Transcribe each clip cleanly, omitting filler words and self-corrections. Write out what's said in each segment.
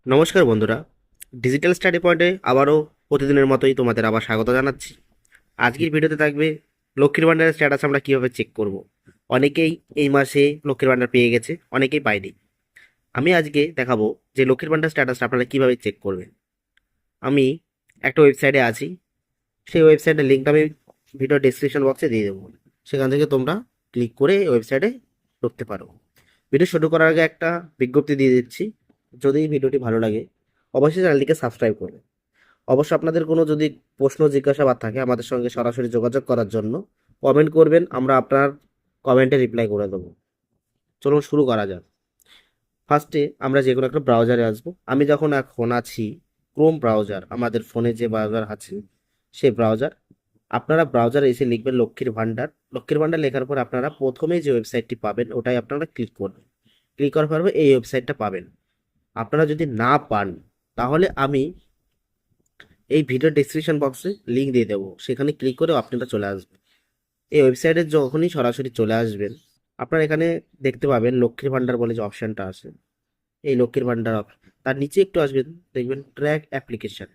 নমস্কার বন্ধুরা, digital study পয়েন্টে আবারও প্রতিদিনের মতোই তোমাদের আবার স্বাগত জানাচ্ছি। আজকের ভিডিওতে থাকবে লক্ষ্মীর ভাণ্ডারের স্ট্যাটাস আমরা কীভাবে চেক করব। অনেকেই এই মাসে লক্ষ্মীর ভাণ্ডার পেয়ে গেছে, অনেকেই পায়নি। আমি আজকে দেখাবো যে লক্ষ্মীর ভাণ্ডার স্ট্যাটাসটা আপনারা কীভাবে চেক করবেন। আমি একটা ওয়েবসাইটে আছি, সেই ওয়েবসাইটের লিঙ্কটা আমি ভিডিও ডেসক্রিপশন বক্সে দিয়ে দেবো। সেখান থেকে তোমরা ক্লিক করে ওয়েবসাইটে ঢুকতে পারো। ভিডিও শুরু করার আগে একটা বিজ্ঞপ্তি দিয়ে দিচ্ছি, যদি ভিডিওটি ভালো লাগে অবশ্যই চ্যানেলটিকে সাবস্ক্রাইব করবেন। অবশ্য আপনাদের কোনো যদি প্রশ্ন জিজ্ঞাসাবাদ থাকে আমাদের সঙ্গে সরাসরি যোগাযোগ করার জন্য কমেন্ট করবেন, আমরা আপনার কমেন্টে রিপ্লাই করে দেবো। চলুন শুরু করা যাক। ফার্স্টে আমরা যে কোনো একটা ব্রাউজারে আসবো। আমি যখন এখন আছি ক্রোম ব্রাউজার, আমাদের ফোনে যে ব্রাউজার আছে সেই ব্রাউজার। আপনারা ব্রাউজারে এসে লিখবেন লক্ষ্মীর ভাণ্ডার। লক্ষ্মীর ভাণ্ডার লেখার পর আপনারা প্রথমেই যে ওয়েবসাইটটি পাবেন ওটাই আপনারা ক্লিক করবেন। ক্লিক করার পর এই ওয়েবসাইটটা পাবেন। আপনারা যদি না পান তাহলে আমি এই ভিডিও ডেসক্রিপশন বক্সে লিঙ্ক দিয়ে দেবো, সেখানে ক্লিক করে আপনারা চলে আসবেন। এই ওয়েবসাইটে যখনই সরাসরি চলে আসবেন আপনারা এখানে দেখতে পাবেন লক্ষ্মীর ভাণ্ডার বলে যে অপশানটা আছে, এই লক্ষ্মীর ভাণ্ডার তার নিচে একটু আসবেন, দেখবেন ট্র্যাক অ্যাপ্লিকেশান।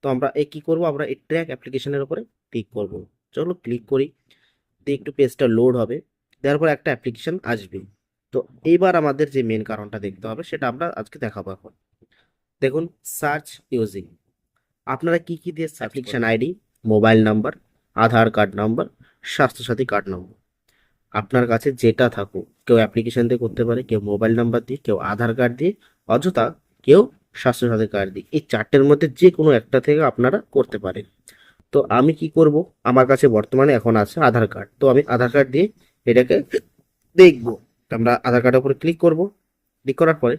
তো আমরা কী করবো, আমরা এই ট্র্যাক অ্যাপ্লিকেশানের উপরে ক্লিক করব। চলো ক্লিক করি, দিয়ে একটু পেজটা লোড হবে, দেওয়ার পর একটা অ্যাপ্লিকেশান আসবে। তো এইবার আমাদের যে মেন কারণটা দেখতে হবে সেটা আমরা আজকে দেখাবো। এখন দেখুন, সার্চ ইউজিং আপনারা কি কি দিয়ে application ID, mobile number, Aadhaar card number, Swasthya Sathi card number, আপনার কাছে যেটা থাকুক, কেউ অ্যাপ্লিকেশন দিয়ে করতে পারে, কেউ মোবাইল নাম্বার দিয়ে, কেউ আধার কার্ড দিয়ে, অযথা কেউ স্বাস্থ্যসাথী কার্ড দিয়ে। এই চারটের মধ্যে যে কোনো একটা থেকে আপনারা করতে পারেন। তো আমি কি করব, আমার কাছে বর্তমানে এখন আছে আধার কার্ড, তো আমি আধার কার্ড দিয়ে এটাকে দেখবো। আমরা আধার কার্ডের উপরে ক্লিক করব। ক্লিক করার পরে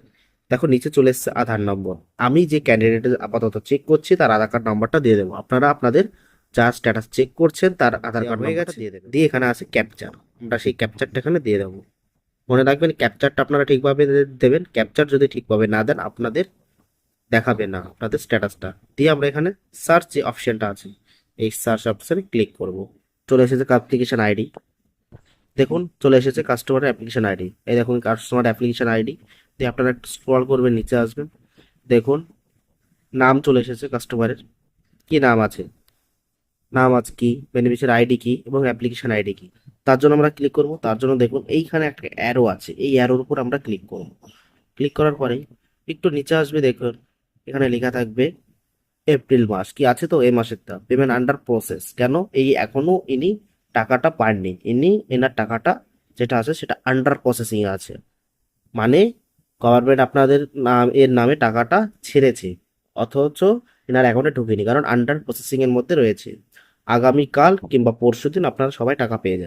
দেখো নিচে চলে এসেছে আধার নম্বর। আমি যে ক্যান্ডিডেটের আপাতত চেক করছি তার আধার কার্ড নাম্বারটা দিয়ে দেবো। আপনারা আপনাদের যা স্ট্যাটাস চেক করছেন তার আধার কার্ড হয়ে গেছে দিয়ে দেবেন। দিয়ে এখানে আছে ক্যাপচার, আমরা সেই ক্যাপচারটা এখানে দিয়ে দেবো। মনে রাখবেন ক্যাপচারটা আপনারা ঠিকভাবে দেবেন। ক্যাপচার যদি ঠিকভাবে না দেন আপনাদের দেখাবে না আপনাদের স্ট্যাটাসটা। দিয়ে আমরা এখানে সার্চ যে অপশনটা আছে এই সার্চ অপশনে ক্লিক করব। চলে এসেছে অ্যাপ্লিকেশন আইডি, দেখুন চলে এসেছে কাস্টমার অ্যাপ্লিকেশন আইডি। এই দেখুন কাস্টমার অ্যাপ্লিকেশন আইডি দিয়ে আপনারা একটু স্ক্রল করবেন, নিচে আসবেন, দেখুন নাম চলে এসেছে কাস্টমারের। কি নাম আছে, নাম আছে কি, বেনিফিশিয়ারি আইডি কি এবং অ্যাপ্লিকেশন আইডি কি, তার জন্য আমরা ক্লিক করব। তার জন্য দেখুন এইখানে একটা অ্যারো আছে, এই অ্যারোর উপর আমরা ক্লিক করব। ক্লিক করার পরে একটু নিচে আসবে, দেখুন এখানে লেখা থাকবে এপ্রিল মাস কি আছে, তো এই মাসেরটা পেমেন্ট আন্ডার প্রসেস। কেন, এই এখনো ইনি টাকাটা পাননি, এনার টাকাটা যেটা আছে সেটা আন্ডার প্রসেসিং আছে, মানে গভর্নমেন্ট আপনাদের এর নামে টাকাটা ছেড়েছে অথচ এনার অ্যাকাউন্টে ঢুকেনি, কারণ আন্ডার প্রসেসিং এর মধ্যে রয়েছে। আগামীকাল কিংবা পরশুদিন আপনারা সবাই টাকা পেয়ে যাবেন।